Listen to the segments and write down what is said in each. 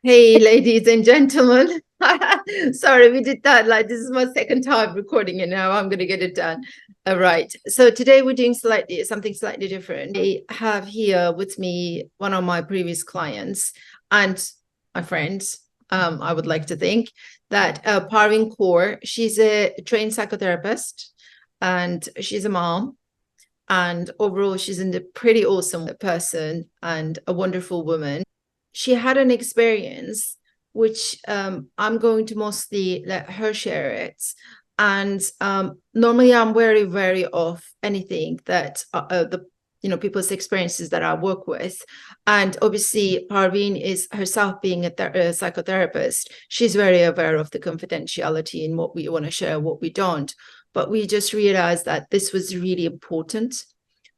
Hey, ladies and gentlemen. Sorry, we did that. Like, this is my second time recording it now. I'm going to get it done. All right. So today we're doing something slightly different. I have here with me one of my previous clients and my friends. I would like to think that Parveen Kaur, she's a trained psychotherapist and she's a mom. And overall, she's a pretty awesome person and a wonderful woman. She had an experience which I'm going to mostly let her share it. And normally I'm very, very off anything that the people's experiences that I work with. And obviously, Parveen is herself being a psychotherapist. She's very aware of the confidentiality in what we want to share, what we don't. But we just realized that this was really important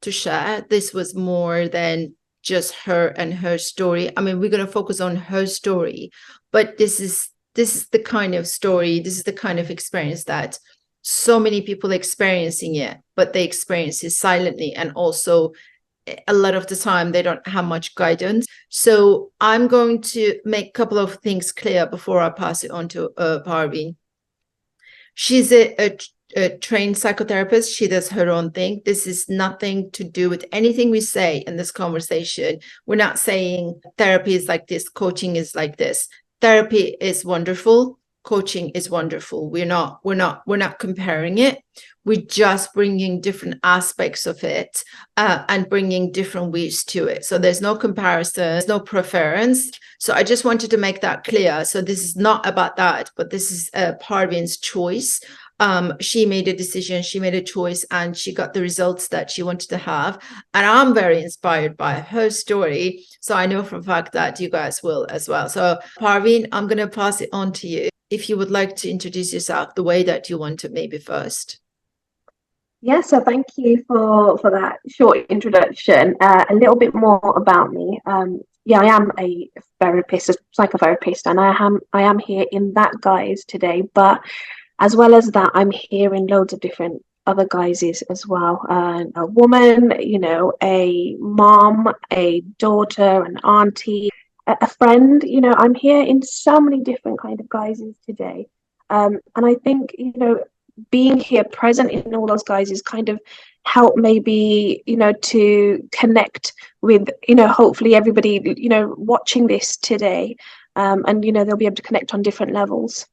to share. This was more than just her and her story. I mean, we're going to focus on her story, but this is the kind of story, this is the kind of experience that so many people experiencing it, but they experience it silently, and also a lot of the time they don't have much guidance. So I'm going to make a couple of things clear before I pass it on to Parveen. She's a trained psychotherapist. She does her own thing. This is nothing to do with anything we say in this conversation. We're not saying therapy is like this, coaching is like this. Therapy is wonderful. Coaching is wonderful. We're not comparing it. We're just bringing different aspects of it and bringing different ways to it. So there's no comparison, there's no preference. So I just wanted to make that clear. So this is not about that, but this is Parveen's choice. She made a decision, she made a choice, and she got the results that she wanted to have. And I'm very inspired by her story. So I know for a fact that you guys will as well. So Parveen, I'm going to pass it on to you. If you would like to introduce yourself the way that you want to, maybe first. Yeah, so thank you for that short introduction. A little bit more about me. Yeah, I am a therapist, a psychotherapist, and I am here in that guise today. But as well as that, I'm here in loads of different other guises as well. A woman, a mom, a daughter, an auntie, a friend. I'm here in so many different kind of guises today. And I think, being here present in all those guys is kind of help maybe to connect with hopefully everybody watching this today, and they'll be able to connect on different levels.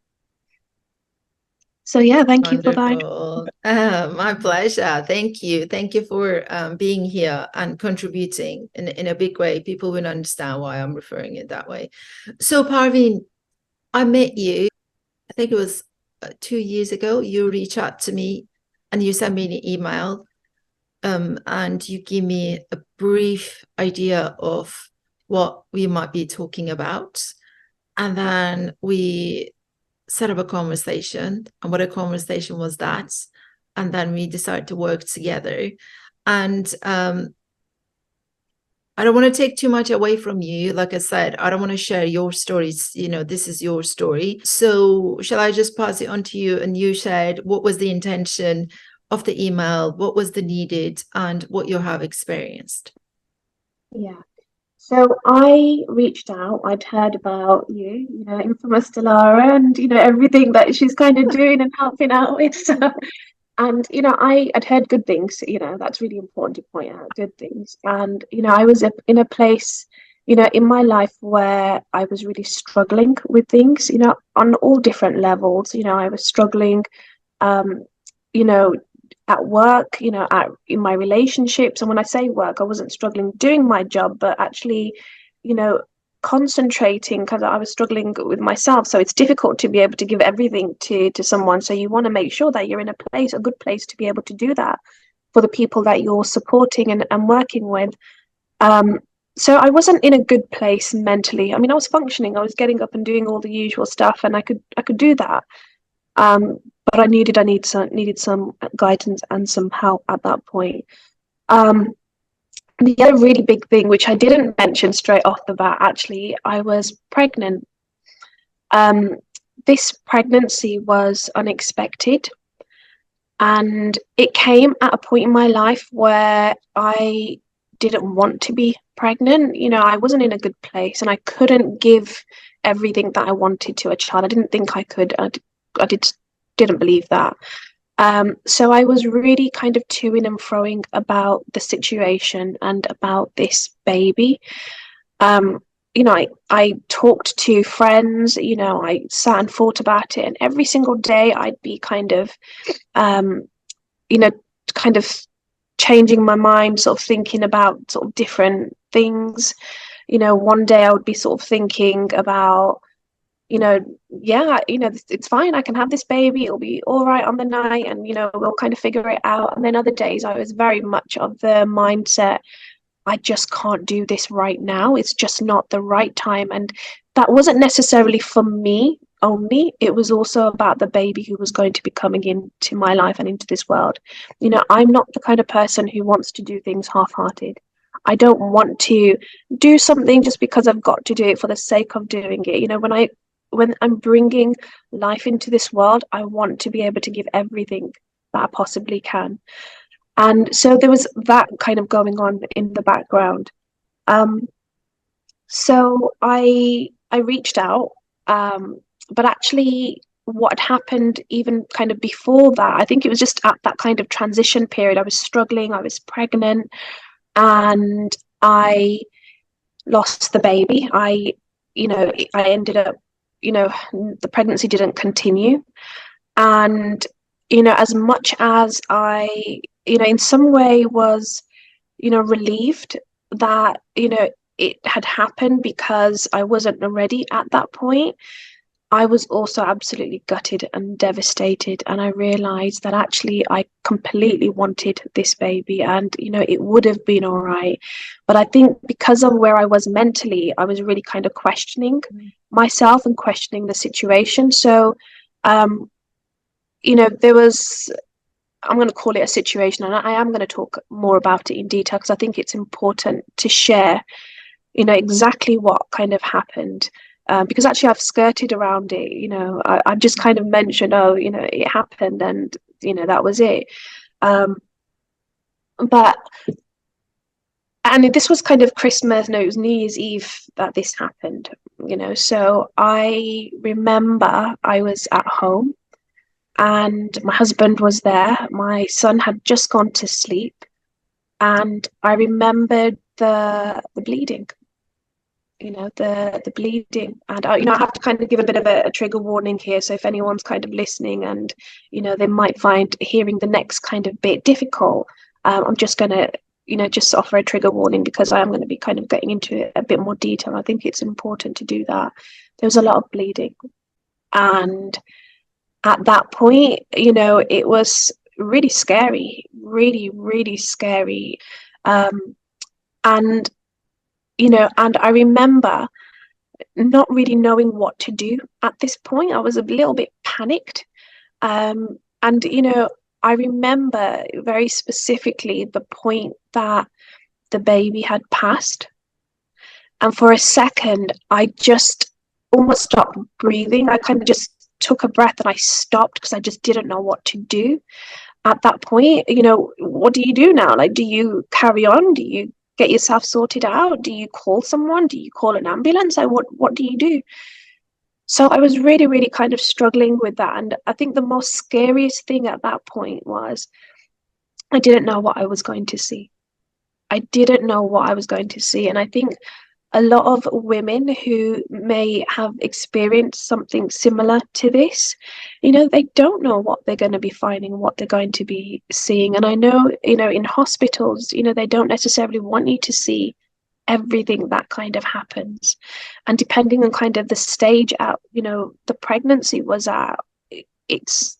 So yeah, thank you for that. Wonderful. My pleasure. Thank you. Thank you for being here and contributing in a big way. People will understand why I'm referring it that way. So Parveen, I met you, I think it was 2 years ago. You reached out to me and you sent me an email, and you give me a brief idea of what we might be talking about. And then we set up a conversation, and what a conversation was that. And then we decided to work together. And I don't want to take too much away from you. Like I said, I don't want to share your stories. This is your story. So shall I just pass it on to you? And you said, what was the intention of the email? What was the needed and what you have experienced? Yeah. So I reached out. I'd heard about you, infamous Delara, and everything that she's kind of doing and helping out with. So, and I had heard good things. That's really important to point out, good things. And I was in a place, in my life where I was really struggling with things, on all different levels. I was struggling, um, you know, at work, in my relationships. And when I say work, I wasn't struggling doing my job, but actually, you know, concentrating, because I was struggling with myself. So it's difficult to be able to give everything to someone. So you want to make sure that you're in a good place to be able to do that for the people that you're supporting and working with. Um, so I wasn't in a good place mentally. I mean, I was functioning. I was getting up and doing all the usual stuff, and I could do that. But I needed some guidance and some help at that point. Um, the other really big thing, which I didn't mention straight off the bat, actually, I was pregnant. Um, this pregnancy was unexpected, and it came at a point in my life where I didn't want to be pregnant. I wasn't in a good place, and I couldn't give everything that I wanted to a child. I didn't think I could. Didn't believe that. So I was really kind of toing and froing about the situation and about this baby. I talked to friends, I sat and thought about it, and every single day I'd be kind of, um, you know, kind of changing my mind, sort of thinking about sort of different things. One day I would be sort of thinking about, yeah, it's fine. I can have this baby. It'll be all right on the night, and we'll kind of figure it out. And then other days I was very much of the mindset, I just can't do this right now. It's just not the right time. And that wasn't necessarily for me only. It was also about the baby who was going to be coming into my life and into this world. I'm not the kind of person who wants to do things half-hearted. I don't want to do something just because I've got to do it for the sake of doing it. When I'm bringing life into this world, I want to be able to give everything that I possibly can. And so there was that kind of going on in the background. So I reached out, but actually what happened even kind of before that, I think it was just at that kind of transition period. I was struggling, I was pregnant, and I lost the baby. I ended up, the pregnancy didn't continue. And, as much as I, in some way was, relieved that, it had happened because I wasn't ready at that point, I was also absolutely gutted and devastated. And I realized that actually I completely wanted this baby, and, it would have been all right. But I think because of where I was mentally, I was really kind of questioning myself and questioning the situation. So, there was, I'm going to call it a situation, and I am going to talk more about it in detail because I think it's important to share, exactly what kind of happened. Because actually I've skirted around it, I've just kind of mentioned, oh, it happened, and, that was it. But, and this was kind of Christmas, no, it was New Year's Eve that this happened, so I remember I was at home and my husband was there. My son had just gone to sleep, and I remembered the bleeding, the bleeding. And I have to kind of give a bit of a trigger warning here. So if anyone's kind of listening and, they might find hearing the next kind of bit difficult, I'm just going to, just offer a trigger warning because I am going to be kind of getting into it a bit more detail. I think it's important to do that. There was a lot of bleeding. And at that point, it was really scary, really, really scary. And, and I remember not really knowing what to do at this point. I was a little bit panicked. And, I remember very specifically the point that the baby had passed. And for a second, I just almost stopped breathing. I kind of just took a breath and I stopped because I just didn't know what to do at that point. What do you do now? Like, do you carry on? Do you get yourself sorted out? Do you call someone? Do you call an ambulance? Like, what do you do? So I was really, really kind of struggling with that. And I think the most scariest thing at that point was I didn't know what I was going to see. I didn't know what I was going to see. And I think a lot of women who may have experienced something similar to this, they don't know what they're going to be finding, what they're going to be seeing. And I know, in hospitals, they don't necessarily want you to see everything that kind of happens. And depending on kind of the stage out, the pregnancy was at, it's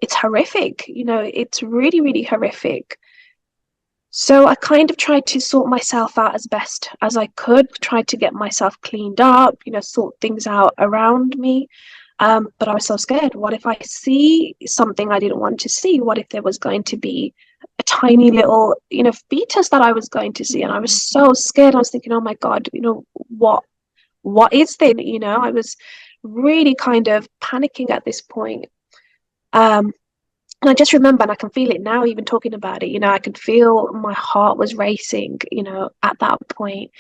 horrific, it's really, really horrific. So I kind of tried to sort myself out as best as I could, tried to get myself cleaned up, sort things out around me. But I was so scared. What if I see something I didn't want to see? What if there was going to be a tiny little, fetus that I was going to see? And I was so scared. I was thinking, oh my God, what is this? I was really kind of panicking at this point. And I just remember, and I can feel it now, even talking about it, I could feel my heart was racing, at that point.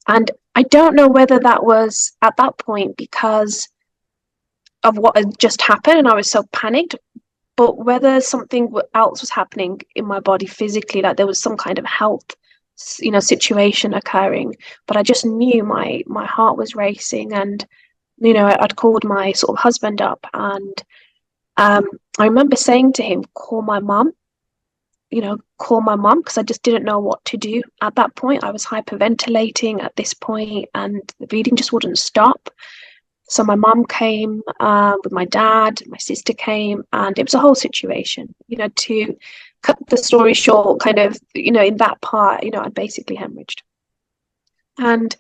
And I don't know whether that was at that point because of what had just happened and I was so panicked, but whether something else was happening in my body physically, like there was some kind of health, situation occurring. But I just knew my heart was racing, and I'd called my sort of husband up, and I remember saying to him, "Call my mum." Call my mum, because I just didn't know what to do at that point. I was hyperventilating at this point, and the bleeding just wouldn't stop. So my mum came with my dad, my sister came, and it was a whole situation. To cut the story short, kind of, in that part, I'd basically hemorrhaged. And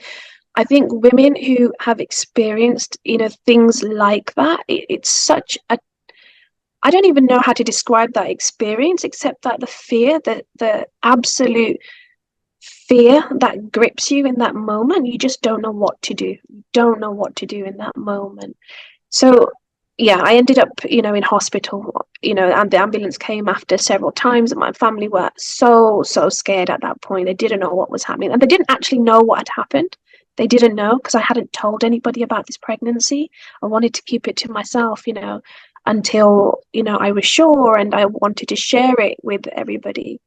I think women who have experienced, things like that, it's such a, I don't even know how to describe that experience, except that the fear, the absolute fear that grips you in that moment. You just don't know what to do. You don't know what to do in that moment. So yeah, I ended up, in hospital, and the ambulance came after several times, and my family were so scared at that point. They didn't know what was happening, and they didn't actually know what had happened. They didn't know because I hadn't told anybody about this pregnancy. I wanted to keep it to myself, until, I was sure, and I wanted to share it with everybody.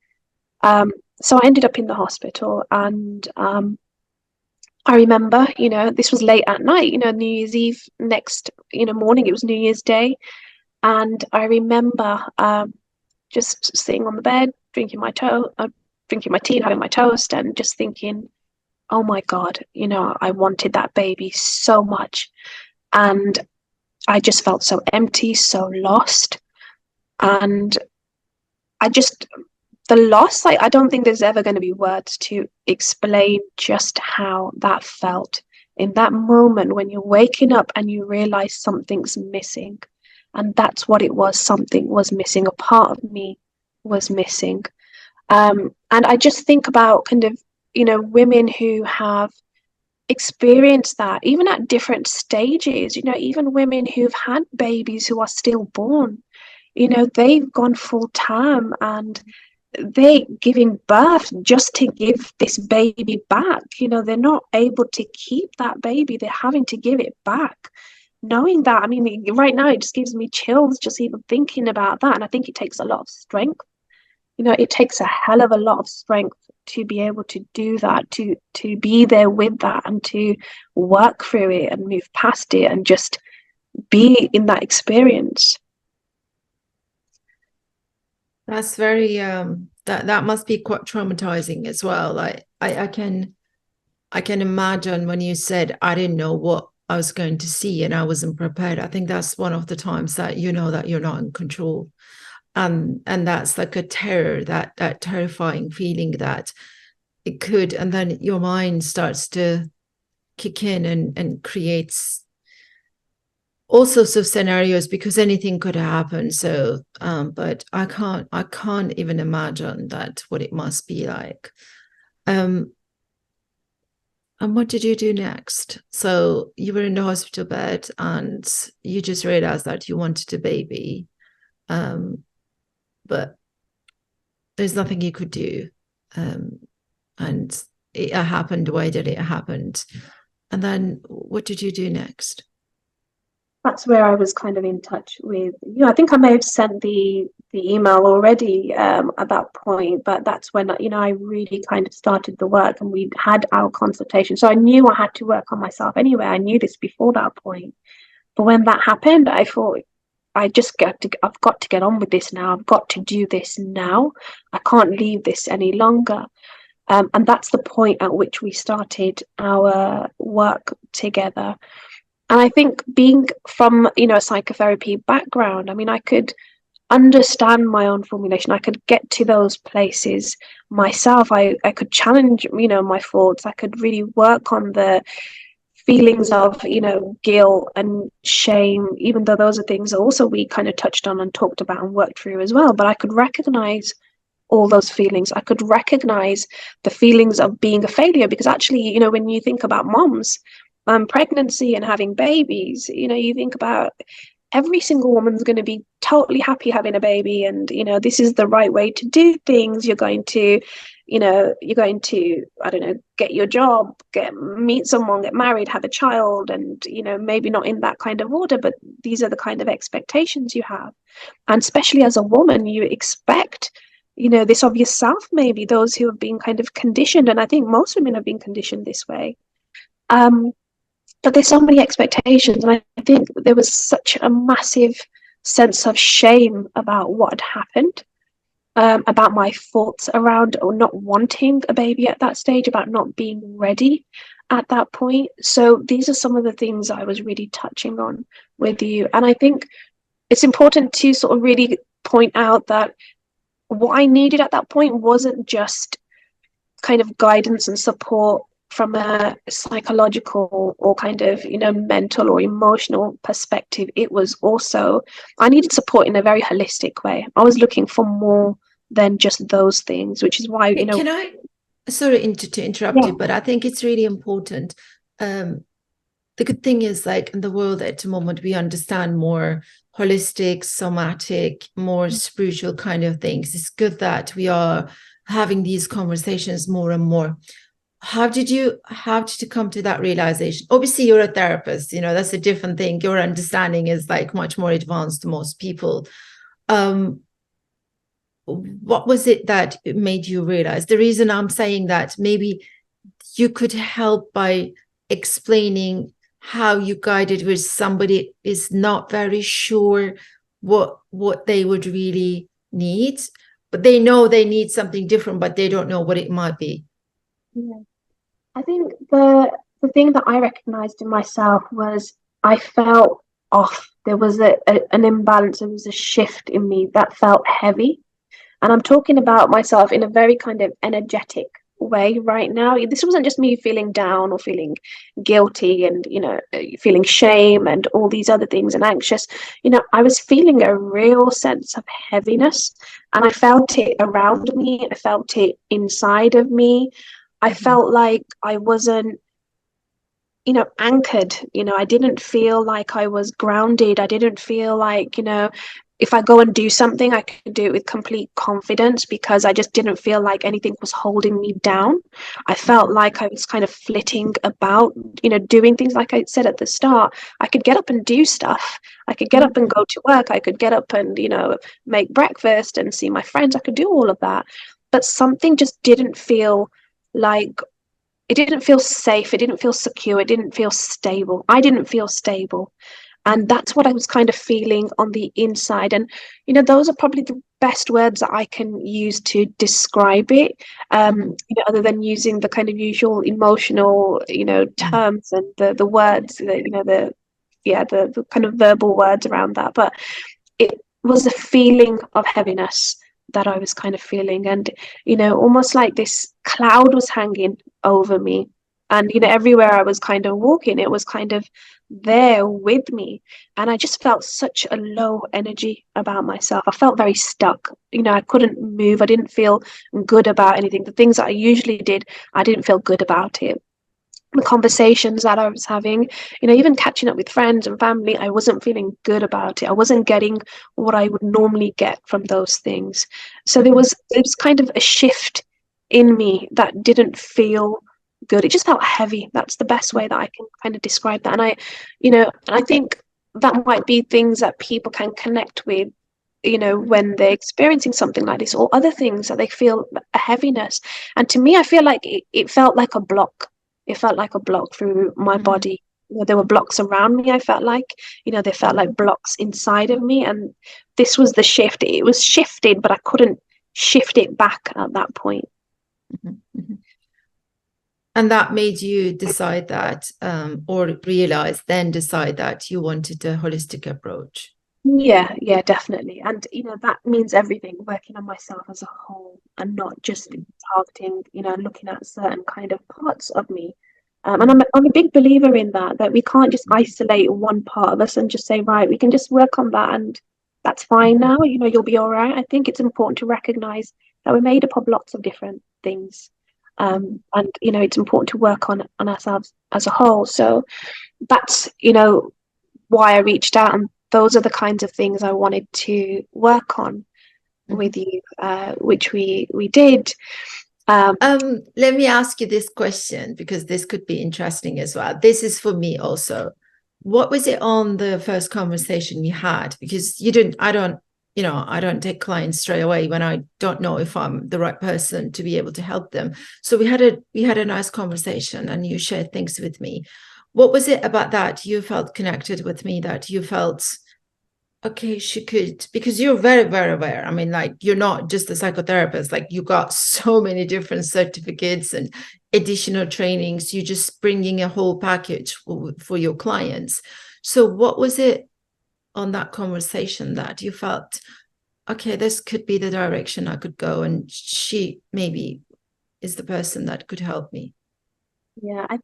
So I ended up in the hospital, and I remember, this was late at night, New Year's Eve, next, morning, it was New Year's Day. And I remember just sitting on the bed, drinking my tea and having my toast, and just thinking, oh my God, I wanted that baby so much. And I just felt so empty, so lost. And the loss, I don't think there's ever going to be words to explain just how that felt in that moment when you're waking up and you realize something's missing. And that's what it was. Something was missing. A part of me was missing. And I just think about kind of, women who have experienced that, even at different stages, even women who've had babies who are stillborn, they've gone full term and they giving birth just to give this baby back. They're not able to keep that baby. They're having to give it back. Knowing that, I mean, right now it just gives me chills just even thinking about that. And I think it takes a lot of strength. It takes a hell of a lot of strength to be able to do that, to be there with that, and to work through it and move past it and just be in that experience. That's very that must be quite traumatizing as well. Like I can imagine when you said I didn't know what I was going to see and I wasn't prepared. I think that's one of the times that that you're not in control. And that's like a terror, that terrifying feeling that it could, and then your mind starts to kick in and creates all sorts of scenarios because anything could happen. So but I can't even imagine that, what it must be like. And what did you do next? So you were in the hospital bed and you just realized that you wanted a baby, but there's nothing you could do, and it happened the way that it happened. And then what did you do next? That's where I was kind of in touch with you. I think I may have sent the email already at that point, but that's when I really kind of started the work and we had our consultation. So I knew I had to work on myself anyway. I knew this before that point. But when that happened, I thought I've got to get on with this now. I've got to do this now. I can't leave this any longer. And that's the point at which we started our work together. And I think being from, a psychotherapy background, I mean, I could understand my own formulation. I could get to those places myself. I could challenge, my thoughts. I could really work on the feelings of, guilt and shame, even though those are things also we kind of touched on and talked about and worked through as well. But I could recognize all those feelings. I could recognize the feelings of being a failure, because actually, when you think about moms, pregnancy and having babies, you think about every single woman's going to be totally happy having a baby, and this is the right way to do things. You're going to you're going to, I don't know, get your job, meet someone, get married, have a child, and maybe not in that kind of order, but these are the kind of expectations you have. And especially as a woman, you expect this of yourself, maybe, those who have been kind of conditioned, and I think most women have been conditioned this way. But there's so many expectations, and I think there was such a massive sense of shame about what had happened, about my thoughts around or not wanting a baby at that stage, about not being ready at that point. So these are some of the things I was really touching on with you. And I think it's important to sort of really point out that what I needed at that point wasn't just kind of guidance and support from a psychological or kind of mental or emotional perspective. It was also, I needed support in a very holistic way. I was looking for more than just those things, which is why Can I, sorry to interrupt you, but I think it's really important. The good thing is, like, in the world at the moment, we understand more holistic, somatic, more spiritual kind of things. It's good that we are having these conversations more and more. How did you come to that realization? Obviously, you're a therapist, that's a different thing. Your understanding is like much more advanced to most people. What was it that made you realize? The reason I'm saying that, maybe you could help by explaining how you guided with somebody is not very sure what they would really need, but they know they need something different, but they don't know what it might be. Yeah. I think the thing that I recognized in myself was I felt off. There was an imbalance. There was a shift in me that felt heavy. And I'm talking about myself in a very kind of energetic way right now. This wasn't just me feeling down or feeling guilty and, feeling shame and all these other things and anxious. I was feeling a real sense of heaviness, and I felt it around me. I felt it inside of me. I felt like I wasn't, anchored. I didn't feel like I was grounded. I didn't feel like, if I go and do something, I could do it with complete confidence, because I just didn't feel like anything was holding me down. I felt like I was kind of flitting about, doing things. Like I said at the start, I could get up and do stuff. I could get up and go to work. I could get up and, make breakfast and see my friends. I could do all of that. But something just didn't feel like, it didn't feel safe. It didn't feel secure. It didn't feel stable. I didn't feel stable. And that's what I was kind of feeling on the inside. And, those are probably the best words that I can use to describe it, other than using the kind of usual emotional, terms and the words, the kind of verbal words around that. But it was a feeling of heaviness that I was kind of feeling. And, almost like this cloud was hanging over me. And, everywhere I was kind of walking, it was kind of there with me. And I just felt such a low energy about myself. I felt very stuck. I couldn't move. I didn't feel good about anything. The things that I usually did, I didn't feel good about it. The conversations that I was having, even catching up with friends and family, I wasn't feeling good about it. I wasn't getting what I would normally get from those things. So there was kind of a shift in me that didn't feel good. It just felt heavy. That's the best way that I can kind of describe that. And I think that might be things that people can connect with, when they're experiencing something like this, or other things that they feel a heaviness. And to me, I feel like it felt like a block. It felt like a block through my body. There were blocks around me. I felt like, they felt like blocks inside of me. And this was the shift. It was shifted, but I couldn't shift it back at that point. And that made you decide that, or decide that you wanted a holistic approach. Yeah, definitely. And, that means everything, working on myself as a whole and not just targeting, looking at certain kind of parts of me. And I'm a big believer in that we can't just isolate one part of us and just say, right, we can just work on that and that's fine now, you'll be all right. I think it's important to recognize that we're made up of lots of different things. And, it's important to work on ourselves as a whole. So that's, why I reached out, and those are the kinds of things I wanted to work on with you, which we did. Let me ask you this question, because this could be interesting as well. This is for me also. What was it on the first conversation you had? Because I don't take clients straight away when I don't know if I'm the right person to be able to help them. So we had a nice conversation and you shared things with me. What was it about that you felt connected with me, that you felt, okay, she could, because you're very, very aware. I mean, like, you're not just a psychotherapist, like you got so many different certificates and additional trainings. You're just bringing a whole package for your clients. So what was it on that conversation that you felt, okay, this could be the direction I could go, and she maybe is the person that could help me? Yeah, I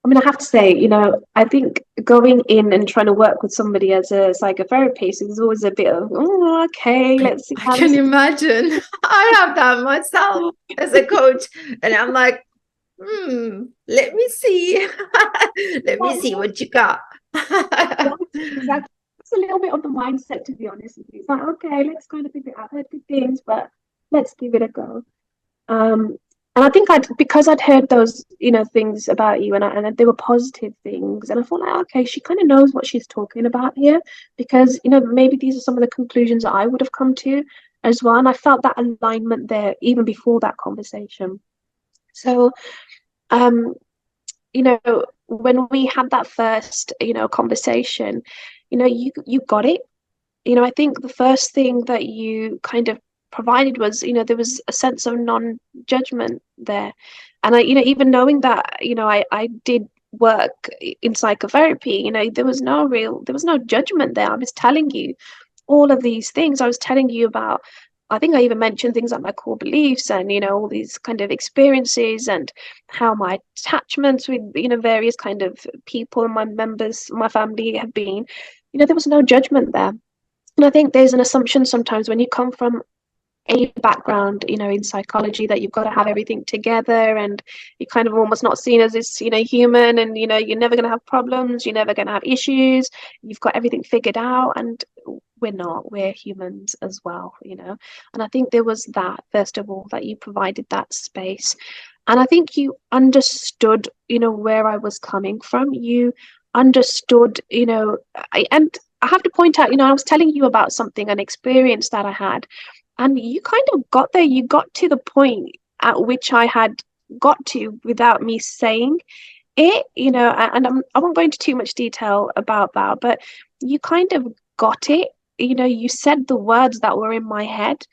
mean, I have to say, I think going in and trying to work with somebody as a psychotherapist is always a bit of, oh, okay, let's see I how can this imagine. I have that myself as a coach, and I'm like, let me see. Let me see what you got. exactly. It's a little bit of the mindset, to be honest with you. It's like, okay, let's kind of figure it out. I've heard good things, but let's give it a go. Um, and I think because I'd heard those, things about you, and they were positive things, and I thought like, okay, she kind of knows what she's talking about here, because maybe these are some of the conclusions that I would have come to as well, and I felt that alignment there even before that conversation. So, um, when we had that first, conversation, you got it. I think the first thing that you kind of provided was, there was a sense of non-judgment there. And even knowing that, I did work in psychotherapy, there was no judgment there. I was telling you all of these things. I was telling you about, I think I even mentioned things like my core beliefs and, all these kind of experiences and how my attachments with, various kind of people and my members, my family have been, there was no judgment there. And I think there's an assumption sometimes when you come from a background, in psychology, that you've got to have everything together and you're kind of almost not seen as this, human, and, you're never going to have problems, you're never going to have issues, you've got everything figured out. And we're not, we're humans as well, And I think there was that, first of all, that you provided that space. And I think you understood, where I was coming from. You understood, and I have to point out, I was telling you about something, an experience that I had, and you kind of got there. You got to the point at which I had got to without me saying it, and I won't go into too much detail about that, but you kind of got it. You said the words that were in my head,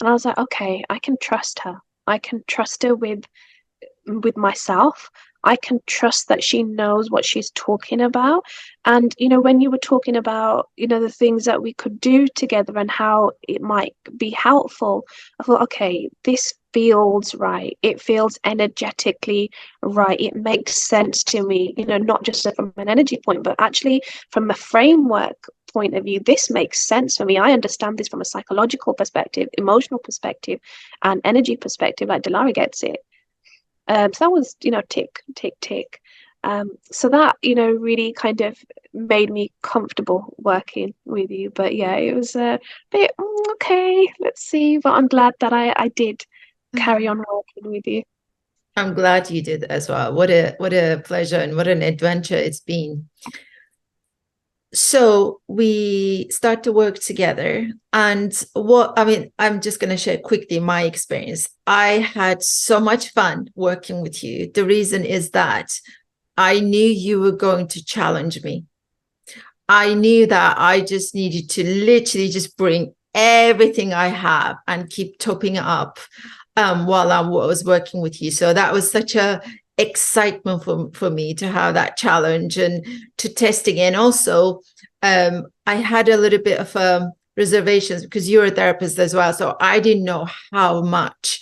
and I was like, okay, I can trust her. I can trust her with myself. I can trust that she knows what she's talking about. And, when you were talking about, the things that we could do together and how it might be helpful, I thought, okay, this feels right. It feels energetically right. It makes sense to me, not just from an energy point, but actually from a framework point of view. This makes sense for me. I understand this from a psychological perspective, emotional perspective, and energy perspective, like Dilara gets it. So that was, tick, tick, tick. So that, really kind of made me comfortable working with you. But yeah, it was a bit, okay, let's see. But I'm glad that I did carry on working with you. I'm glad you did as well. What a pleasure and what an adventure it's been. So we start to work together, and I'm just going to share quickly my experience. I had so much fun working with you. The reason is that I knew you were going to challenge me. I knew that I just needed to literally just bring everything I have and keep topping up while I was working with you. So that was such a excitement for me to have that challenge and to testing. And also I had a little bit of reservations because you're a therapist as well, so I didn't know how much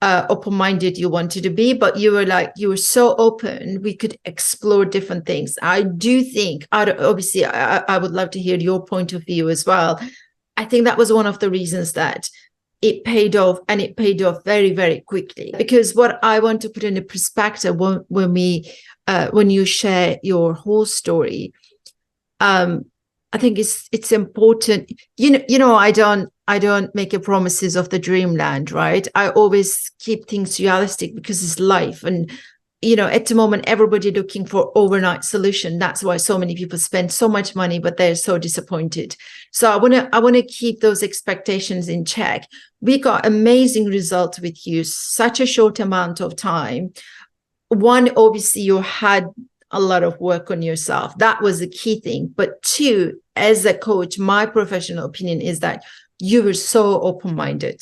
open-minded you wanted to be, but you were so open, we could explore different things. I do think, obviously I would love to hear your point of view as well. I think that was one of the reasons that it paid off, and it paid off very, very quickly. Because what I want to put in a perspective when you share your whole story, I think it's important. I I don't make a promises of the dreamland, right? I always keep things realistic because it's life. And, you know, at the moment, everybody looking for overnight solution. That's why so many people spend so much money, but they're so disappointed. So I want to keep those expectations in check. We got amazing results with you, such a short amount of time. One, obviously, you had a lot of work on yourself. That was the key thing. But two, as a coach, my professional opinion is that you were so open-minded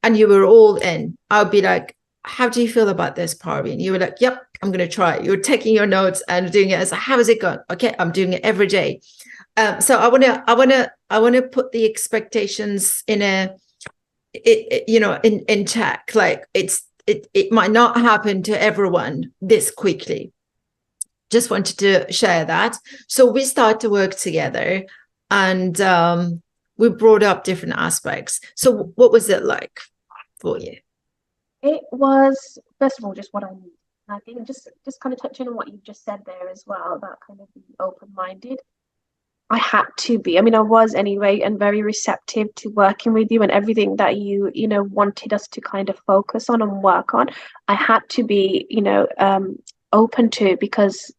and you were all in. I'll be like, how do you feel about this, Parveen? You were like, yep, I'm going to try it. You're taking your notes and doing it. As how is it going? Okay, I'm doing it every day. So I want to put the expectations in in check. Like it might not happen to everyone this quickly. Just wanted to share that. So we start to work together, and we brought up different aspects. So what was it like for you? It was, first of all, just what I need. And I think just kind of touching on what you just said there as well, about kind of being open-minded. I had to be. I mean, I was anyway, and very receptive to working with you and everything that you wanted us to kind of focus on and work on. I had to be, open to it because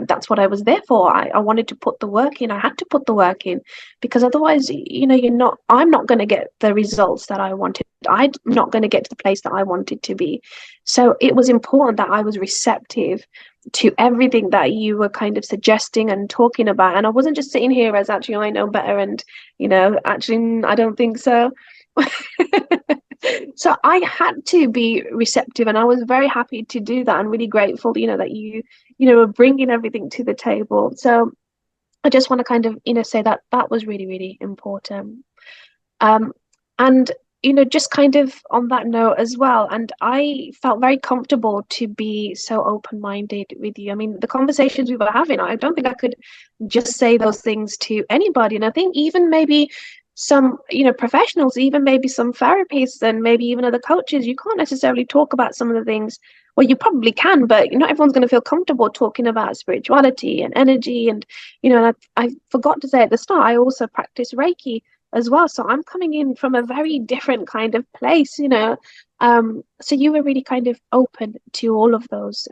that's what I was there for. I wanted to put the work in. I had to put the work in because otherwise, I'm not going to get the results that I wanted. I'm not going to get to the place that I wanted to be. So it was important that I was receptive to everything that you were kind of suggesting and talking about. And I wasn't just sitting here as actually I know better and, actually, I don't think so. So I had to be receptive, and I was very happy to do that, and really grateful, that you were bringing everything to the table. So I just want to kind of, say that that was really, really important. And just kind of on that note as well, and I felt very comfortable to be so open-minded with you. I mean, the conversations we were having, I don't think I could just say those things to anybody. And I think even maybe some professionals, even maybe some therapists and maybe even other coaches, you can't necessarily talk about some of the things. Well, you probably can, but not everyone's going to feel comfortable talking about spirituality and energy. And and I forgot to say at the start, I also practice Reiki as well, so I'm coming in from a very different kind of place. So you were really kind of open to all of those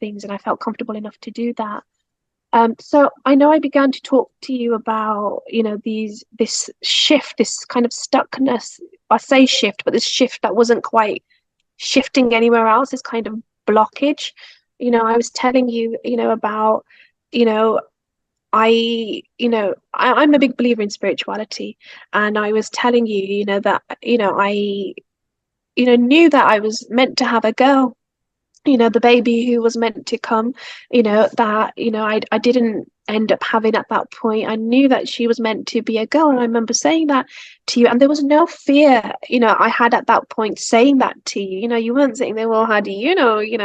things, and I felt comfortable enough to do that. So I know I began to talk to you about, this shift, this kind of stuckness. I say shift, but this shift that wasn't quite shifting anywhere else, this kind of blockage. I was telling you, about, I'm a big believer in spirituality, and I was telling you, that, I, knew that I was meant to have a girl. The baby who was meant to come, that, I didn't end up having at that point. I knew that she was meant to be a girl. And I remember saying that to you. And there was no fear, I had at that point saying that to you. You weren't sitting there, well, how do you know, you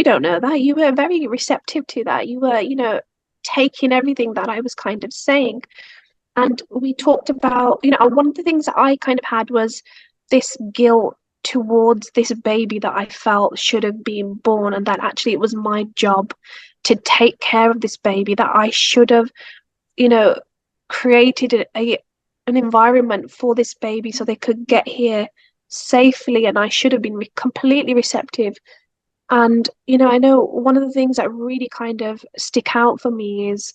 don't know that. You were very receptive to that. You were, taking everything that I was kind of saying. And we talked about, one of the things that I kind of had was this guilt towards this baby that I felt should have been born, and that actually it was my job to take care of this baby, that I should have created an environment for this baby so they could get here safely, and I should have been completely receptive. And I know one of the things that really kind of stick out for me is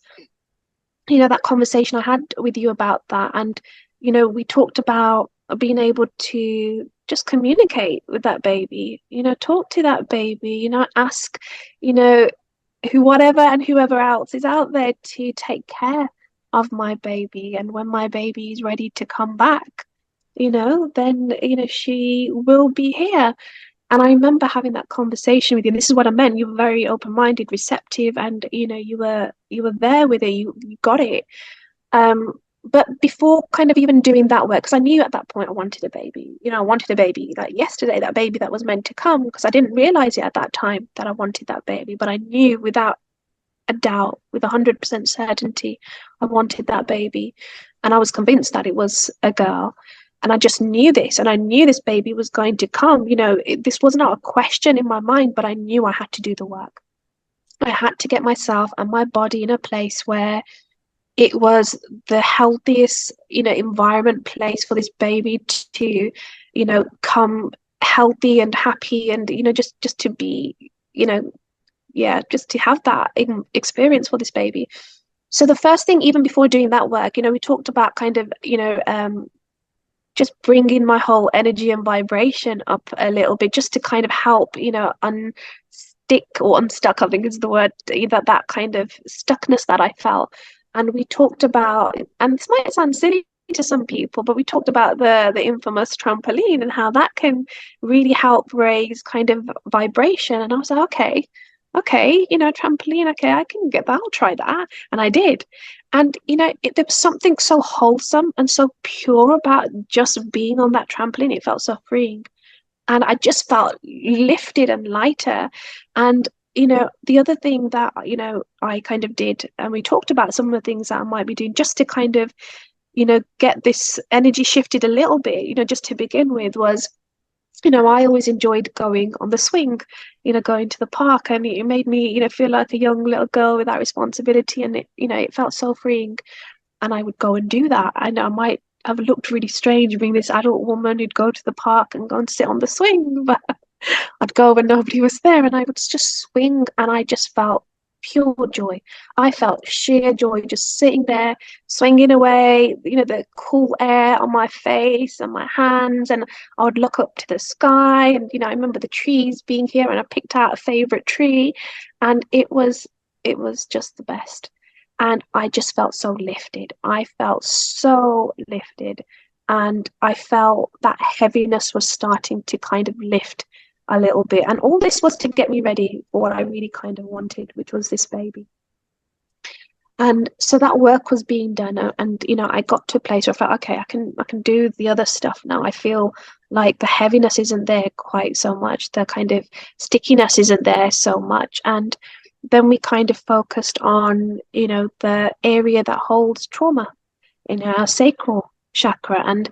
that conversation I had with you about that. And we talked about being able to just communicate with that baby, talk to that baby, ask, whoever else is out there to take care of my baby. And when my baby is ready to come back, then, she will be here. And I remember having that conversation with you. This is what I meant. You were very open-minded, receptive, and, you were there with it. You got it. But before kind of even doing that work, because I knew at that point I wanted a baby. I wanted a baby like yesterday, that baby that was meant to come, because I didn't realize it at that time that I wanted that baby. But I knew without a doubt, with 100% certainty, I wanted that baby. And I was convinced that it was a girl. And I just knew this, and I knew this baby was going to come. This was not a question in my mind, but I knew I had to do the work. I had to get myself and my body in a place where it was the healthiest, environment, place for this baby to, come healthy and happy, and just to be, yeah, just to have that experience for this baby. So the first thing, even before doing that work, we talked about kind of, just bringing my whole energy and vibration up a little bit, just to kind of help, unstick or unstuck, I think is the word, that kind of stuckness that I felt. And we talked about, and this might sound silly to some people, but we talked about the infamous trampoline and how that can really help raise kind of vibration. And I was like, okay, trampoline, okay, I can get that, I'll try that. And I did. And, there was something so wholesome and so pure about just being on that trampoline. It felt so freeing. And I just felt lifted and lighter. And, the other thing that, I kind of did, and we talked about some of the things that I might be doing just to kind of, get this energy shifted a little bit, just to begin with, was, I always enjoyed going on the swing, going to the park, and it made me, feel like a young little girl without responsibility. And it felt so freeing. And I would go and do that. I know I might have looked really strange being this adult woman who'd go to the park and go and sit on the swing, but I'd go when nobody was there, and I would just swing, and I just felt pure joy. I felt sheer joy just sitting there, swinging away, the cool air on my face and my hands. And I would look up to the sky, and, I remember the trees being here, and I picked out a favorite tree, and it was just the best. And I just felt so lifted. I felt so lifted. And I felt that heaviness was starting to kind of lift a little bit. And all this was to get me ready for what I really kind of wanted, which was this baby. And so that work was being done, and I got to a place where I felt, okay, I can do the other stuff now. I feel like the heaviness isn't there quite so much, the kind of stickiness isn't there so much. And then we kind of focused on, the area that holds trauma in our sacral chakra. And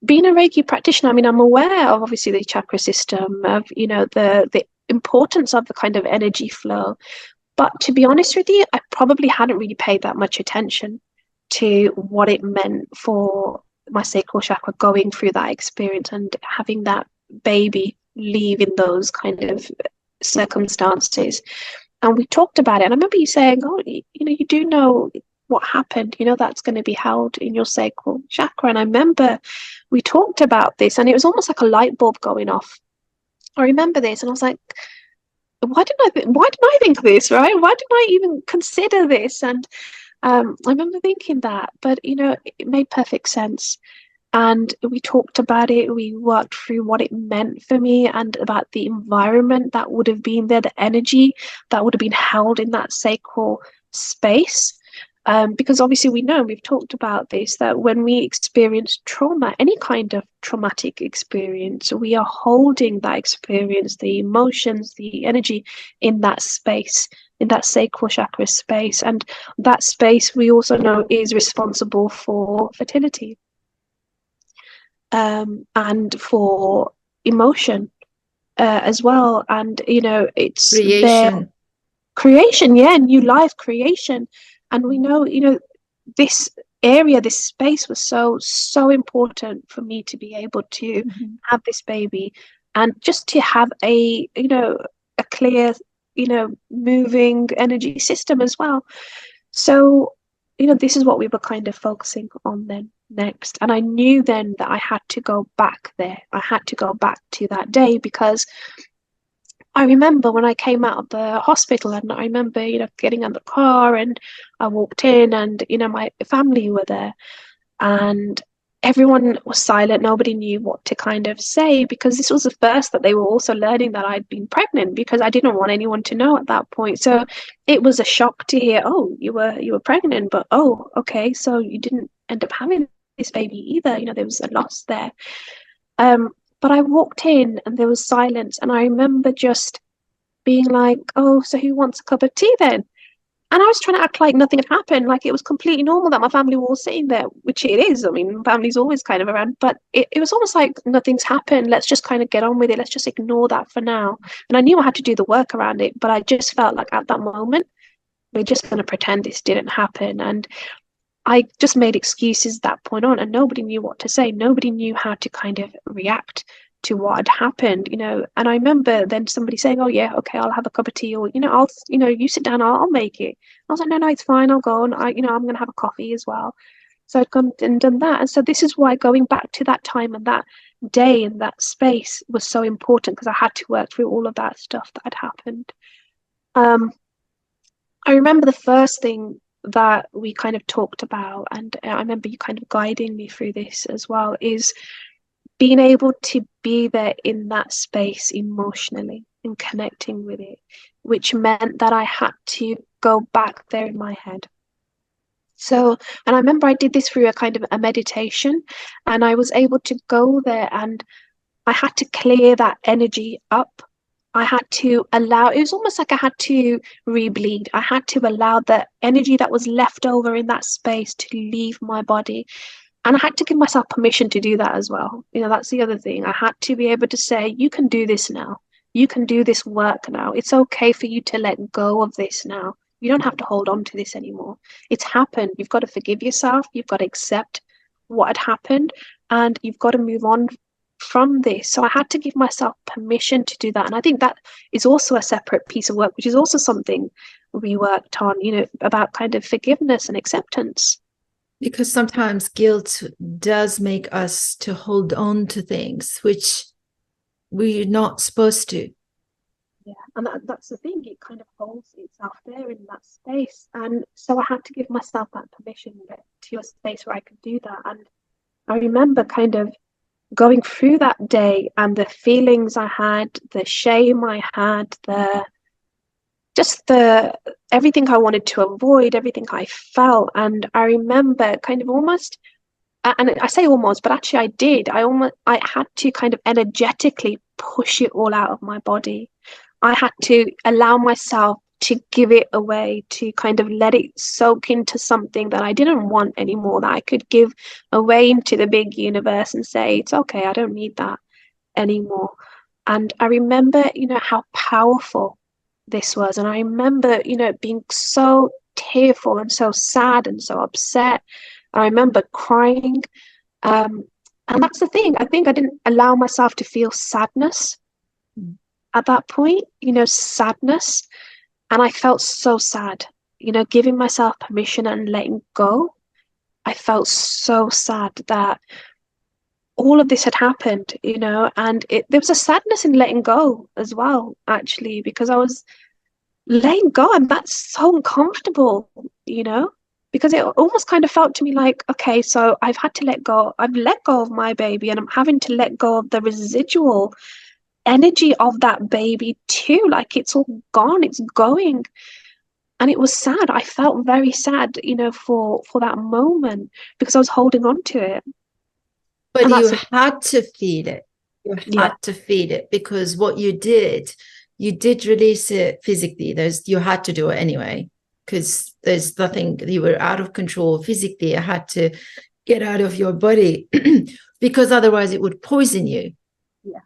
being a Reiki practitioner, I mean, I'm aware of obviously the chakra system, of, the importance of the kind of energy flow. But to be honest with you, I probably hadn't really paid that much attention to what it meant for my sacral chakra going through that experience and having that baby leave in those kind of circumstances. And we talked about it. And I remember you saying, oh, you do know what happened, that's going to be held in your sacral chakra. And I remember we talked about this, and it was almost like a light bulb going off. I remember this, and I was like, why didn't I think of this, right? Why didn't I even consider this? And I remember thinking that, but it made perfect sense. And we talked about it. We worked through what it meant for me and about the environment that would have been there, the energy that would have been held in that sacral space. Because obviously we've talked about this, that when we experience trauma, any kind of traumatic experience, we are holding that experience, the emotions, the energy in that space, in that sacral chakra space. And that space we also know is responsible for fertility, and for emotion as well. And, it's Creation. Creation, yeah, new life creation. And we know, this area, this space was so important for me to be able to have this baby, and just to have a clear, moving energy system as well. So, this is what we were kind of focusing on then next. And I knew then that I had to go back there. I had to go back to that day, because I remember when I came out of the hospital, and I remember, getting in the car, and I walked in, and, my family were there, and everyone was silent. Nobody knew what to kind of say, because this was the first that they were also learning that I'd been pregnant, because I didn't want anyone to know at that point. So it was a shock to hear, oh, you were pregnant, but oh, okay, so you didn't end up having this baby either. There was a loss there. But I walked in, and there was silence, and I remember just being like, oh, so who wants a cup of tea then? And I was trying to act like nothing had happened, like it was completely normal that my family were all sitting there, which it is. I mean, family's always kind of around, but it was almost like nothing's happened. Let's just kind of get on with it. Let's just ignore that for now. And I knew I had to do the work around it, but I just felt like at that moment, we're just going to pretend this didn't happen. And I just made excuses that point on, and nobody knew what to say. Nobody knew how to kind of react to what had happened, you know. And I remember then somebody saying, "Oh yeah, okay, I'll have a cup of tea," or, I'll, you sit down, I'll make it. I was like, "No, no, it's fine. I'll go, and I'm going to have a coffee as well." So I'd gone and done that. And so this is why going back to that time and that day and that space was so important, because I had to work through all of that stuff that had happened. I remember the first thing that we kind of talked about, and I remember you kind of guiding me through this as well, is being able to be there in that space emotionally and connecting with it, which meant that I had to go back there in my head. So, and I remember I did this through a kind of a meditation, and I was able to go there, and I had to clear that energy up. I had to allow, it was almost like I had to rebleed. I had to allow the energy that was left over in that space to leave my body. And I had to give myself permission to do that as well. That's the other thing. I had to be able to say, you can do this now. You can do this work now. It's okay for you to let go of this now. You don't have to hold on to this anymore. It's happened. You've got to forgive yourself. You've got to accept what had happened, and you've got to move on from this. So I had to give myself permission to do that. And I think that is also a separate piece of work, which is also something we worked on, about kind of forgiveness and acceptance. Because sometimes guilt does make us to hold on to things which we're not supposed to. Yeah, and that's the thing. It kind of holds itself there in that space. And so I had to give myself that permission to get to a space where I could do that. And I remember kind of going through that day and the feelings I had, the shame I had, everything I wanted to avoid, everything I felt. And I remember kind of almost, and I say almost, but actually I did. I had to kind of energetically push it all out of my body. I had to allow myself to give it away, to kind of let it soak into something that I didn't want anymore, that I could give away into the big universe and say, it's okay, I don't need that anymore. And I remember, how powerful this was. And I remember, being so tearful and so sad and so upset. I remember crying. And that's the thing. I think I didn't allow myself to feel sadness at that point, sadness. And I felt so sad, giving myself permission and letting go. I felt so sad that all of this had happened, and there was a sadness in letting go as well, actually, because I was letting go, and that's so uncomfortable, because it almost kind of felt to me like, okay, so I've had to let go. I've let go of my baby, and I'm having to let go of the residual energy of that baby too. Like, it's all gone, it's going. And it was sad. I felt very sad, for that moment, because I was holding on to it. But you had to feel it. You had Yeah. to feel it, because what you did release it physically. You had to do it anyway, because there's nothing, you were out of control physically. You had to get out of your body because otherwise it would poison you. Yeah.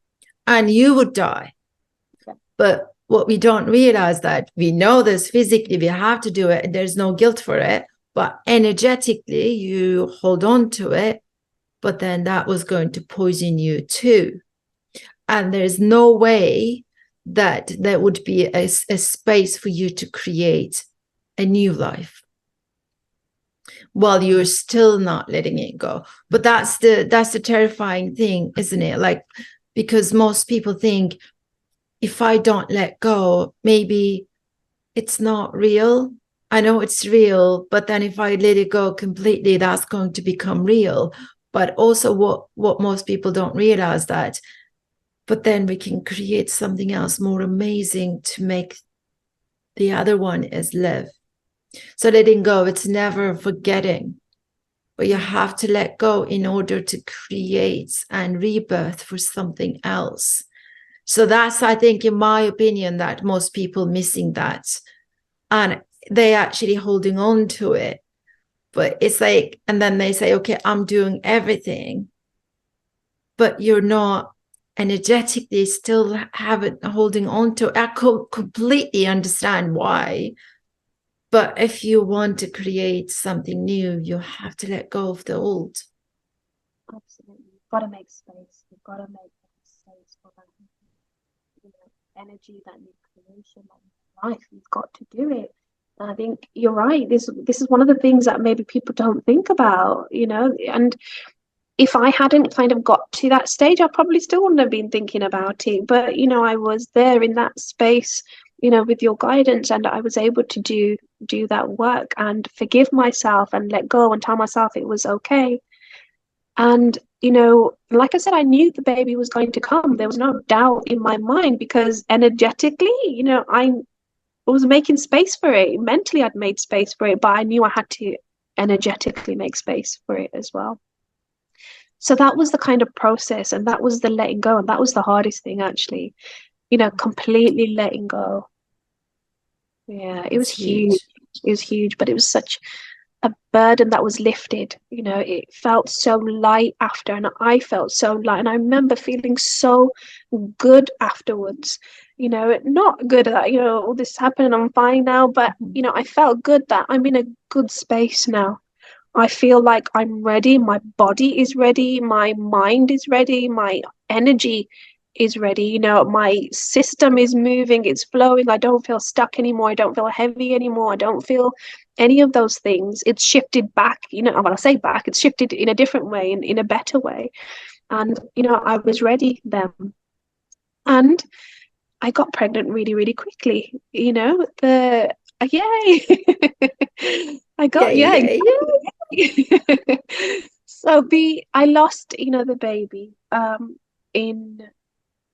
And you would die. Yeah. But what we don't realize, that we know this physically, we have to do it, and there's no guilt for it, but energetically you hold on to it, but then that was going to poison you too. And there's no way that there would be a space for you to create a new life while you're still not letting it go. But that's the terrifying thing, isn't it? Like, because most people think, if I don't let go, maybe it's not real. I know it's real, but then if I let it go completely, that's going to become real. But also what most people don't realize, that, but then we can create something else more amazing to make the other one as live. So letting go, it's never forgetting, but you have to let go in order to create and rebirth for something else. So that's, I think, in my opinion, that most people missing that, and they actually holding on to it. But it's like, and then they say, okay, I'm doing everything, but you're not energetically still holding on to it. I completely understand why, But if you want to create something new, you have to let go of the old. Absolutely. You've got to make space. You've got to make space for that, you know, energy, that new creation, that new life. You've got to do it. And I think you're right. This is one of the things that maybe people don't think about, you know. And if I hadn't kind of got to that stage, I probably still wouldn't have been thinking about it. But, you know, I was there in that space, you know, with your guidance, and I was able to do that work and forgive myself and let go and tell myself it was okay. And, you know, like I said, I knew the baby was going to come. There was no doubt in my mind because energetically, you know, I was making space for it. Mentally, I'd made space for it, but I knew I had to energetically make space for it as well. So that was the kind of process, and that was the letting go. And that was the hardest thing, actually, you know, completely letting go. Yeah, it was It's huge. huge. It was huge, but it was such a burden that was lifted. You know, it felt so light after, and I felt so light. And I remember feeling so good afterwards. You know, not good that, you know, all this happened and I'm fine now, but, you know, I felt good that I'm in a good space now. I feel like I'm ready. My body is ready. My mind is ready. My energy is ready. You know, my system is moving. It's flowing. I don't feel stuck anymore. I don't feel heavy anymore. I don't feel any of those things. It's shifted back. You know, when I say back, it's shifted in a different way, in a better way. And, you know, I was ready then. And I got pregnant really, really quickly. You know, yay. I got, Yay, yeah, yay. exactly. So I lost, you know, the baby in,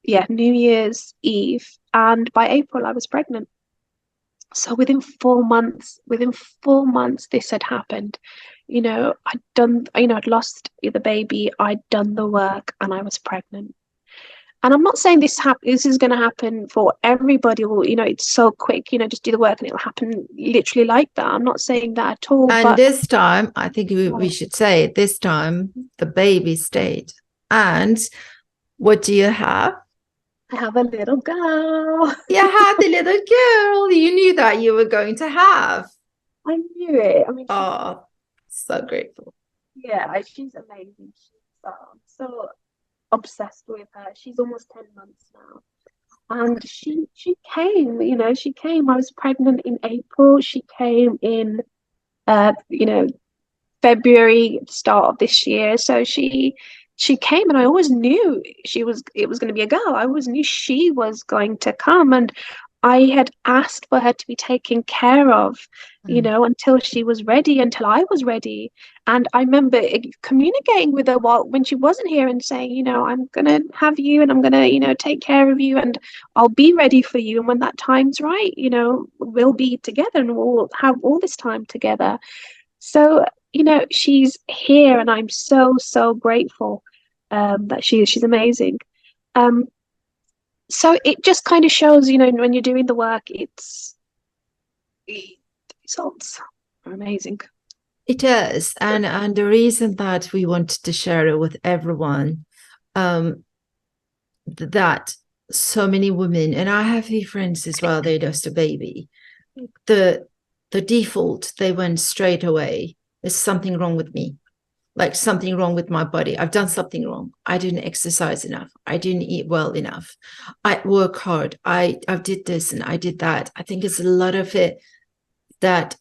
yeah, New Year's Eve, and by April I was pregnant. So within 4 months this had happened. You know, I'd lost the baby, I'd done the work, and I was pregnant. And I'm not saying this is going to happen for everybody, or, you know, it's so quick, you know, just do the work and it'll happen literally like that. I'm not saying that at all, And but this time, I think we should say this time the baby stayed. And what do you have? I have a little girl. You had the little girl you knew that you were going to have. I knew it. I mean, Oh, so grateful. she's amazing. So obsessed with her. She's almost 10 months now. And she came, you know, she came. I was pregnant in April. She came in you know, February, start of this year. So she came, and I always knew it was going to be a girl. I always knew she was going to come, and I had asked for her to be taken care of, you know, until she was ready, until I was ready. And I remember communicating with her when she wasn't here and saying, you know, I'm gonna have you, and I'm gonna, you know, take care of you, and I'll be ready for you. And when that time's right, you know, we'll be together and we'll have all this time together. So, you know, she's here, and I'm so, so grateful that she's amazing. Um, so it just kind of shows, you know, when you're doing the work, the results are amazing. It is. And the reason that we wanted to share it with everyone, that so many women, and I have few friends as well, they lost a baby. The default, they went straight away. There's something wrong with me. Like something wrong with my body. I've done something wrong. I didn't exercise enough. I didn't eat well enough. I work hard. I did this and I did that. I think it's a lot of it that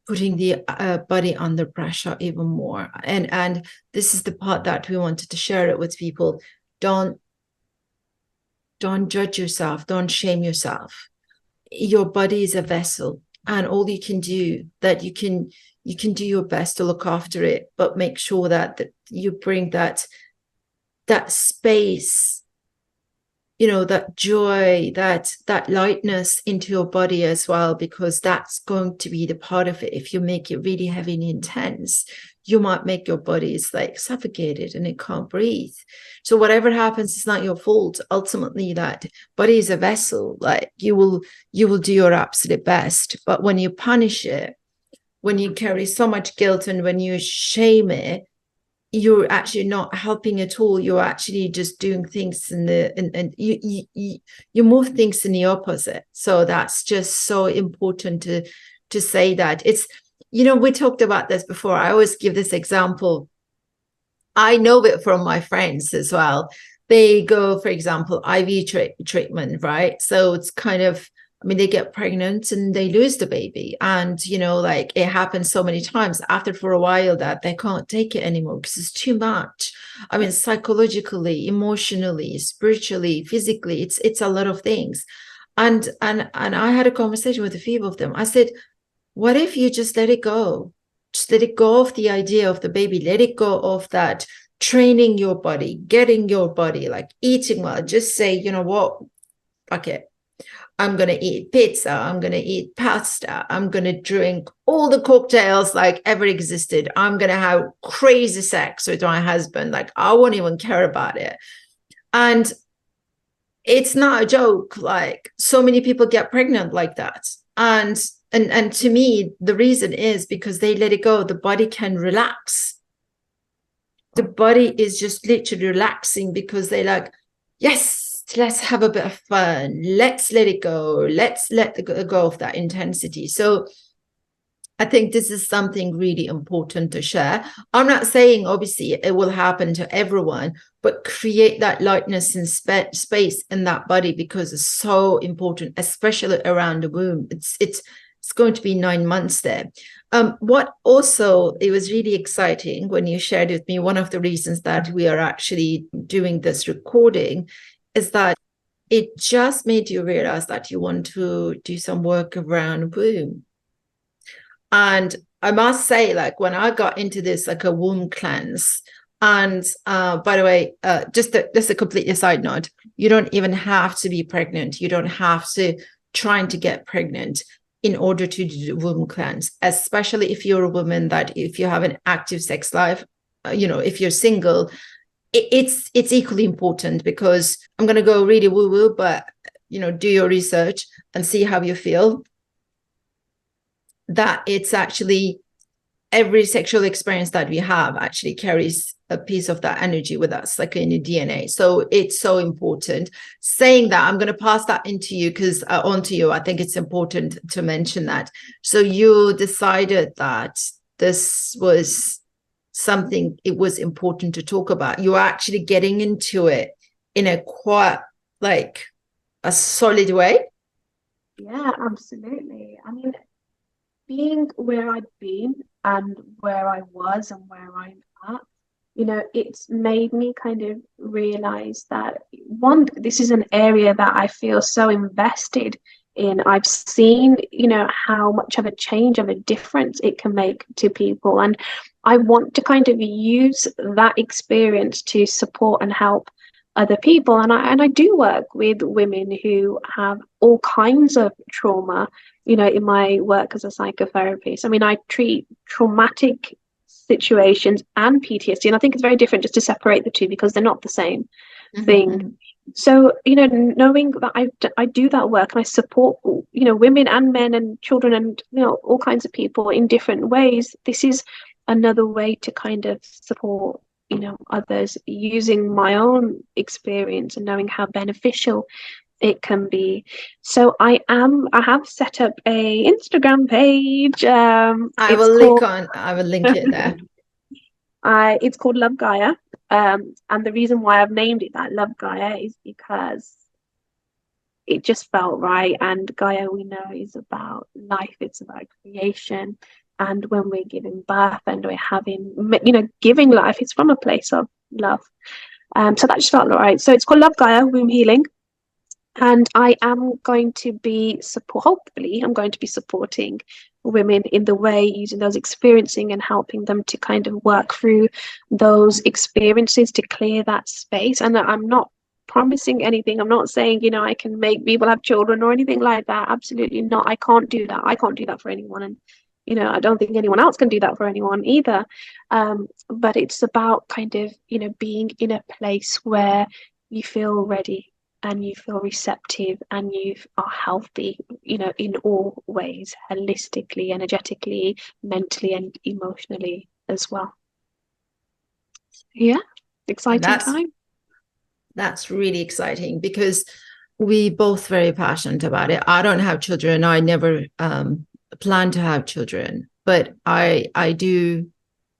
putting the body under pressure even more. And this is the part that we wanted to share it with people. Don't judge yourself. Don't shame yourself. Your body is a vessel, and all you can do that you can do your best to look after it, but make sure that you bring that space, you know, that joy, that lightness into your body as well, because that's going to be the part of it. If you make it really heavy and intense, you might make your body is like suffocated and it can't breathe. So whatever happens is not your fault. Ultimately, that body is a vessel. Like you will do your absolute best, but when you punish it, when you carry so much guilt, and when you shame it, you're actually not helping at all. You're actually just doing things and you move things in the opposite. So that's just so important to to say that. It's, you know, we talked about this before. I always give this example. I know it from my friends as well. They go, for example, IV treatment, right? So it's kind of, I mean, they get pregnant and they lose the baby. And, you know, like it happens so many times after for a while that they can't take it anymore because it's too much. I mean, psychologically, emotionally, spiritually, physically, it's a lot of things. And I had a conversation with a few of them. I said, what if you just let it go? Just let it go of the idea of the baby. Let it go of that training your body, getting your body, like eating well. Just say, you know what? Fuck it. I'm going to eat pizza. I'm going to eat pasta. I'm going to drink all the cocktails like ever existed. I'm going to have crazy sex with my husband. Like I won't even care about it. And it's not a joke. Like so many people get pregnant like that. And to me, the reason is because they let it go. The body can relax. The body is just literally relaxing because they're like, yes, let's have a bit of fun. Let's let it go. Let's let go of that intensity. So I think this is something really important to share. I'm not saying, obviously, it will happen to everyone, but create that lightness and space in that body because it's so important, especially around the womb. It's going to be 9 months there. What also, it was really exciting when you shared with me, one of the reasons that we are actually doing this recording is that it just made you realize that you want to do some work around womb. And I must say, like when I got into this, like a womb cleanse, and by the way, just a complete side note, you don't even have to be pregnant. You don't have to trying to get pregnant in order to do the womb cleanse, especially if you're a woman that if you have an active sex life, you know, if you're single, it's equally important because I'm going to go really woo-woo, but, you know, do your research and see how you feel. That it's actually every sexual experience that we have actually carries a piece of that energy with us, like in your DNA. So it's so important. Saying that, I'm going to pass that into you because onto you. I think it's important to mention that. So you decided that this was something it was important to talk about. You're actually getting into it in a quite like a solid way. Yeah, absolutely. I mean, being where I'd been and where I was and where I'm at, you know, it's made me kind of realize that one, this is an area that I feel so invested in. I've seen, you know, how much of a change, of a difference it can make to people. And I want to kind of use that experience to support and help other people. And I do work with women who have all kinds of trauma, you know, in my work as a psychotherapist. I mean, I treat traumatic situations and PTSD, and I think it's very different just to separate the two because they're not the same thing. So, you know, knowing that I do that work and I support, you know, women and men and children and, you know, all kinds of people in different ways, this is another way to kind of support, you know, others using my own experience and knowing how beneficial it can be. So I have set up a Instagram page. I will link it there. It's called Love Gaia. And the reason why I've named it that, Love Gaia, is because it just felt right. And Gaia, we know, is about life, it's about creation. And when we're giving birth and we're having, you know, giving life, it's from a place of love. So that just felt right. So it's called Love Gaia, Womb Healing. And I am going to be hopefully I'm going to be supporting women in the way, using those experiencing and helping them to kind of work through those experiences to clear that space. And I'm not promising anything. I'm not saying, you know, I can make people have children or anything like that. Absolutely not. I can't do that. I can't do that for anyone. And, you know, I don't think anyone else can do that for anyone either. But it's about kind of, you know, being in a place where you feel ready and you feel receptive and you are healthy, you know, in all ways, holistically, energetically, mentally, and emotionally as well. Yeah, exciting time. That's really exciting because we both very passionate about it. I don't have children. I never plan to have children, but I do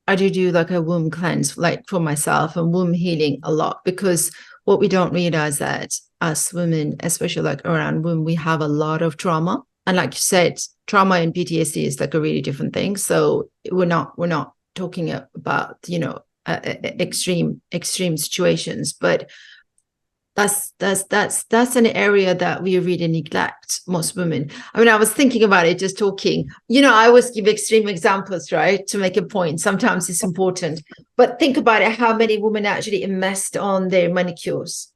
like a womb cleanse, like for myself, and womb healing a lot, because what we don't realize that as women, especially like around womb, we have a lot of trauma. And like you said, trauma and PTSD is like a really different thing. So we're not talking about, you know, extreme situations, but that's an area that we really neglect, most women. I mean, I was thinking about it just talking, you know, I always give extreme examples, right, to make a point. Sometimes it's important, but think about it, how many women actually invest on their manicures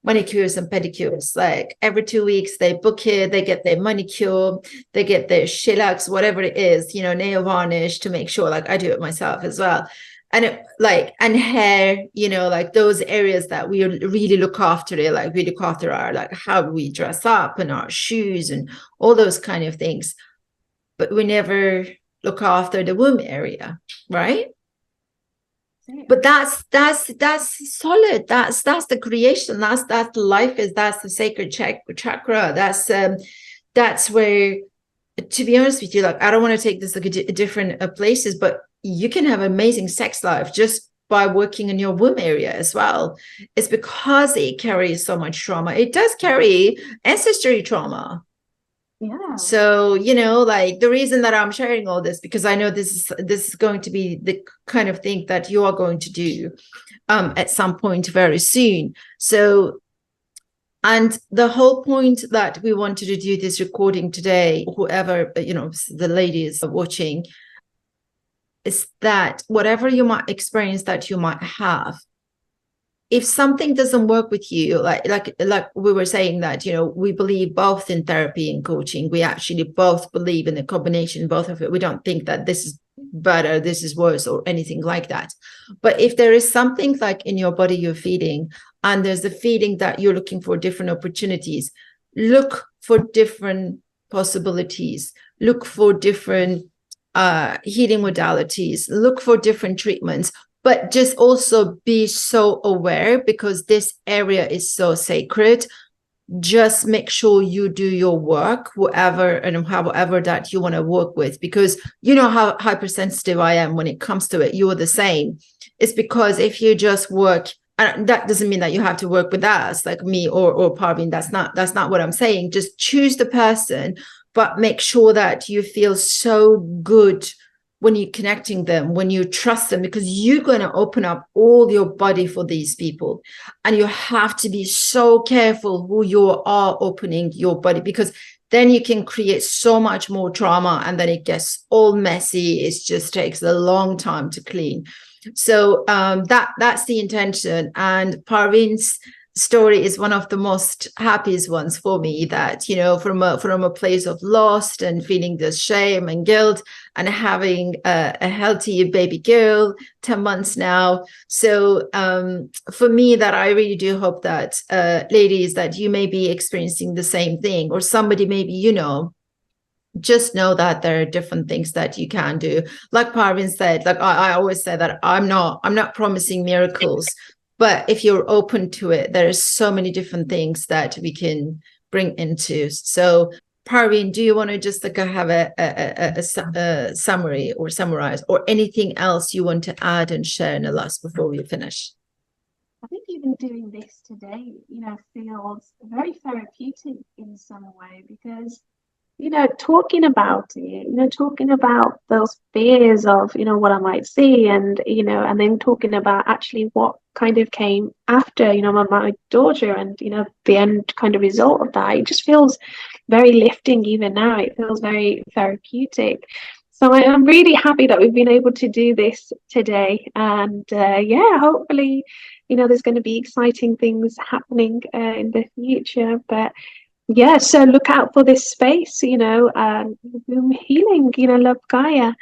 and pedicures. Like every 2 weeks they book it, they get their manicure, they get their shellacs, whatever it is, you know, nail varnish, to make sure, like I do it myself as well. And it, like, and hair, you know, like those areas that we really look after it, like we look after our, like how we dress up and our shoes and all those kind of things. But we never look after the womb area, right? But that's solid. That's the creation. That's the life is. That's the sacred chakra. That's where, to be honest with you, like I don't want to take this like different places, but you can have amazing sex life just by working in your womb area as well. It's because it carries so much trauma. It does carry ancestry trauma. Yeah. So, you know, like the reason that I'm sharing all this, because I know this is going to be the kind of thing that you are going to do at some point very soon. So, and the whole point that we wanted to do this recording today, whoever, you know, the ladies are watching, is that whatever you might experience that you might have, if something doesn't work with you, like we were saying that, you know, we believe both in therapy and coaching. We actually both believe in the combination, both of it. We don't think that this is better, this is worse, or anything like that. But if there is something like in your body you're feeling, and there's a feeling that you're looking for different opportunities, look for different possibilities, look for different healing modalities, look for different treatments. But just also be so aware, because this area is so sacred. Just make sure you do your work, whoever and however that you want to work with, because you know how hypersensitive I am when it comes to it. You're the same. It's because if you just work, and that doesn't mean that you have to work with us, like me or Parveen. That's not what I'm saying. Just choose the person, but make sure that you feel so good when you're connecting them, when you trust them, because you're going to open up all your body for these people. And you have to be so careful who you are opening your body, because then you can create so much more trauma, and then it gets all messy. It just takes a long time to clean. So that's the intention. And Parveen's story is one of the most happiest ones for me, that, you know, from a place of lost and feeling the shame and guilt, and having a healthy baby girl, 10 months now. So for me, that I really do hope that ladies, that you may be experiencing the same thing, or somebody maybe, you know, just know that there are different things that you can do. Like Parveen said, like I always say that I'm not promising miracles, but if you're open to it, there are so many different things that we can bring into. So Parveen, do you want to just like have a summary or summarize, or anything else you want to add and share in the last before we finish? I think even doing this today, you know, feels very therapeutic in some way, because you know, talking about it, you know, talking about those fears of, you know, what I might see, and, you know, and then talking about actually what kind of came after, you know, my daughter, and, you know, the end kind of result of that, it just feels very lifting even now. It feels very therapeutic. So I'm really happy that we've been able to do this today. And yeah, hopefully, you know, there's going to be exciting things happening in the future. But yeah, so look out for this space, you know, womb healing, you know, love Gaia.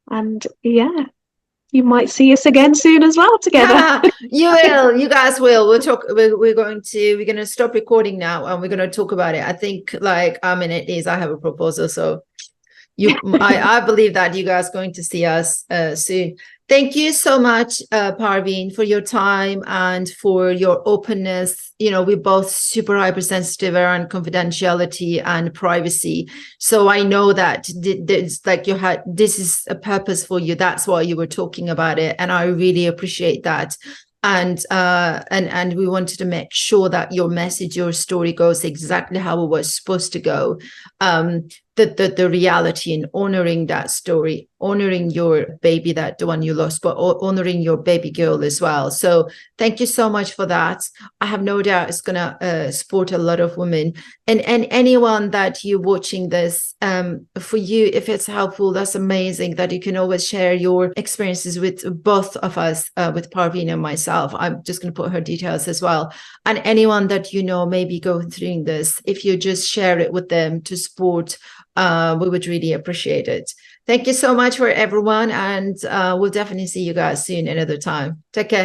And yeah, you might see us again soon as well together. You guys will. We'll talk. We're going to stop recording now, and we're going to talk about it. I think like I mean, it is. I have a proposal, so I believe that you guys are going to see us soon. Thank you so much, Parveen, for your time and for your openness. You know, we're both super hypersensitive around confidentiality and privacy. So I know that it's like this is a purpose for you. That's why you were talking about it. And I really appreciate that. And we wanted to make sure that your message, your story goes exactly how it was supposed to go. The reality in honoring that story, honoring your baby, that the one you lost, but honoring your baby girl as well. So thank you so much for that. I have no doubt it's going to support a lot of women. And anyone that you're watching this, for you, if it's helpful, that's amazing that you can always share your experiences with both of us, with Parveen and myself. I'm just going to put her details as well. And anyone that you know may be going through this, if you just share it with them to support, we would really appreciate it. Thank you so much for everyone. And we'll definitely see you guys soon another time. Take care.